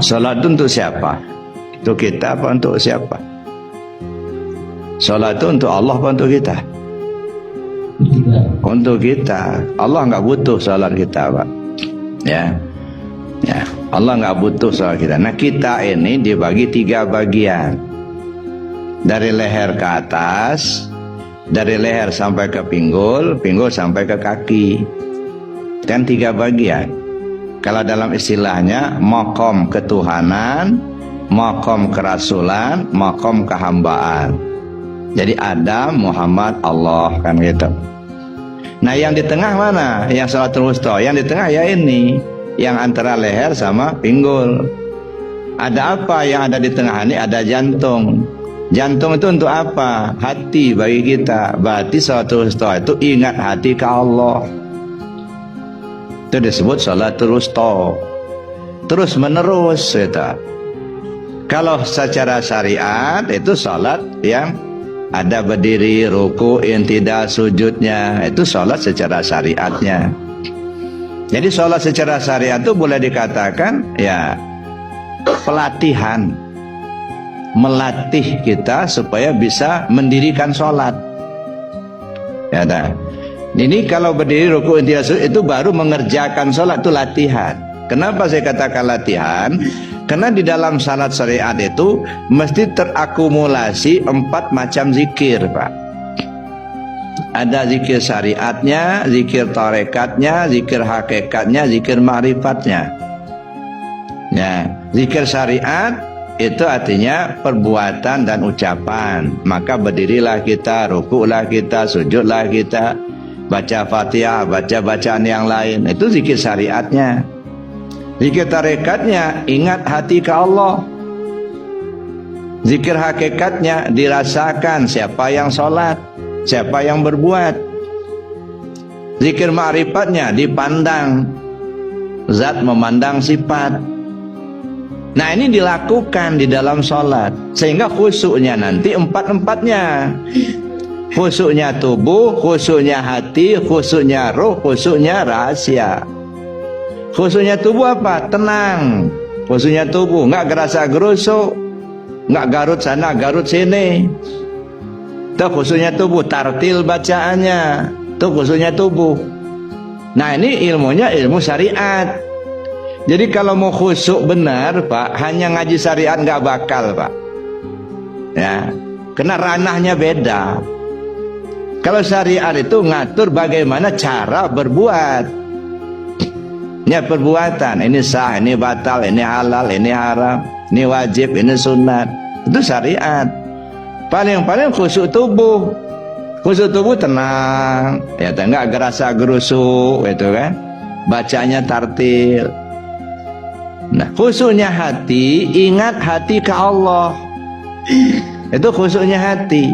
Salat itu untuk siapa? Untuk kita apa untuk siapa? Salat itu untuk Allah apa untuk kita? Untuk kita. Allah nggak butuh salat kita, Pak. Ya, Allah nggak butuh salat kita. Nah, kita ini dibagi 3 bagian. Dari leher ke atas, dari leher sampai ke pinggul, pinggul sampai ke kaki. Dan 3 bagian. Kalau dalam istilahnya, maqam ketuhanan, maqam kerasulan, maqam kehambaan. Jadi Adam, Muhammad, Allah, kan gitu. Nah, yang di tengah mana? Yang sholatul wusta. Yang di tengah ya ini, yang antara leher sama pinggul. Ada apa yang ada di tengah ini? Ada jantung. Jantung itu untuk apa? Hati bagi kita. Berarti sholatul wusta itu ingat hati ke Allah. Itu disebut sholatul wusta. Terus menerus gitu. Kalau secara syariat itu sholat yang ada berdiri, ruku, intidal, sujudnya. Itu sholat secara syariatnya. Jadi sholat secara syariat itu boleh dikatakan ya pelatihan, melatih kita supaya bisa mendirikan sholat. Ya dah. Ini kalau berdiri, ruku, intidal, sujud itu baru mengerjakan sholat, itu latihan. Kenapa saya katakan latihan? Karena di dalam salat syariat itu mesti terakumulasi 4 macam zikir, Pak. Ada zikir syariatnya, zikir tarekatnya, zikir hakikatnya, zikir ma'rifatnya. Ya, zikir syariat itu artinya perbuatan dan ucapan. Maka berdirilah kita, rukuklah kita, sujudlah kita, baca Fatihah, baca bacaan yang lain. Itu zikir syariatnya. Zikir tarekatnya, ingat hati ke Allah. Zikir hakikatnya, dirasakan siapa yang sholat, siapa yang berbuat. Zikir ma'rifatnya, dipandang, zat memandang sifat. Nah, ini dilakukan di dalam sholat, sehingga khusyuknya nanti 4-4-nya. Khusyuknya tubuh, khusyuknya hati, khusyuknya ruh, khusyuknya rahasia. Khusyuknya tubuh apa? Tenang. Khusyuknya tubuh, nggak gerasa gerusuk, nggak garut sana garut sini. Itu khusyuknya tubuh, tartil bacaannya. Itu khusyuknya tubuh. Nah, ini ilmunya ilmu syariat. Jadi kalau mau khusyuk benar, Pak, hanya ngaji syariat nggak bakal, Pak. Ya, karena ranahnya beda. Kalau syariat itu ngatur bagaimana cara berbuat. Ya, perbuatan, ini sah, ini batal, ini halal, ini haram, ini wajib, ini sunat. Itu syariat. Paling-paling khusyuk tubuh. Khusyuk tubuh tenang, ya enggak gerasa gerusuk, itu kan. Bacanya tartil. Nah, khusyuknya hati, ingat hati ke Allah. Itu khusyuknya hati.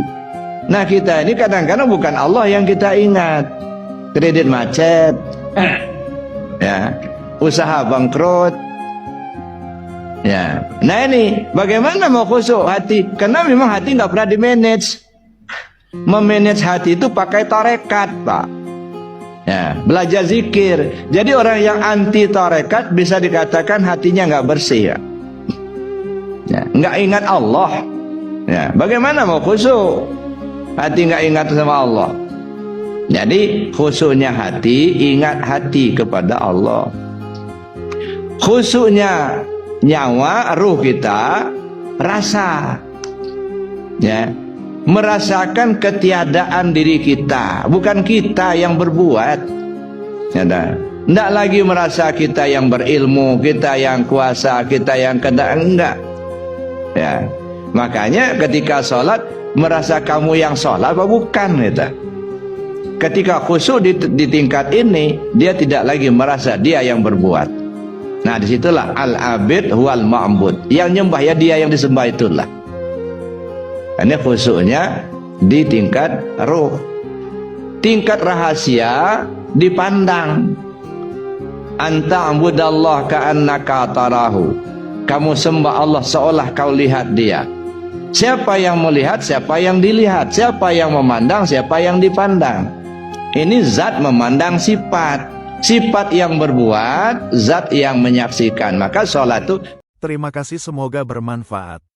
Nah, kita ini kadang-kadang bukan Allah yang kita ingat. Kredit macet, ya, usaha bangkrut, ya. Nah, ini bagaimana mau khusyuk hati? Karena memang hati nggak pernah dimanage. Memanage hati itu pakai tarekat, Pak. Ya, belajar zikir. Jadi orang yang anti tarekat bisa dikatakan hatinya nggak bersih, ya. Ya, nggak ingat Allah. Ya, bagaimana mau khusyuk? Hati nggak ingat sama Allah. Jadi khusyuknya hati, ingat hati kepada Allah. Khusyuknya nyawa, ruh kita, rasa. Ya, merasakan ketiadaan diri kita, bukan kita yang berbuat. Ya, enggak lagi merasa kita yang berilmu, kita yang kuasa, kita yang enggak. Ya, makanya ketika sholat merasa kamu yang sholat apa bukan, gitu. Ketika khusyuk di tingkat ini, dia tidak lagi merasa dia yang berbuat. Nah, disitulah al-abid huwal ma'bud. Yang nyembah ya dia yang disembah itulah. Ini khusyuknya di tingkat ruh. Tingkat rahasia dipandang. Anta abudallah ka'annaka tarahu. Kamu sembah Allah seolah kau lihat dia. Siapa yang melihat, siapa yang dilihat, siapa yang memandang, siapa yang dipandang. Ini zat memandang sifat, sifat yang berbuat, zat yang menyaksikan. Maka sholat itu Terima kasih, semoga bermanfaat.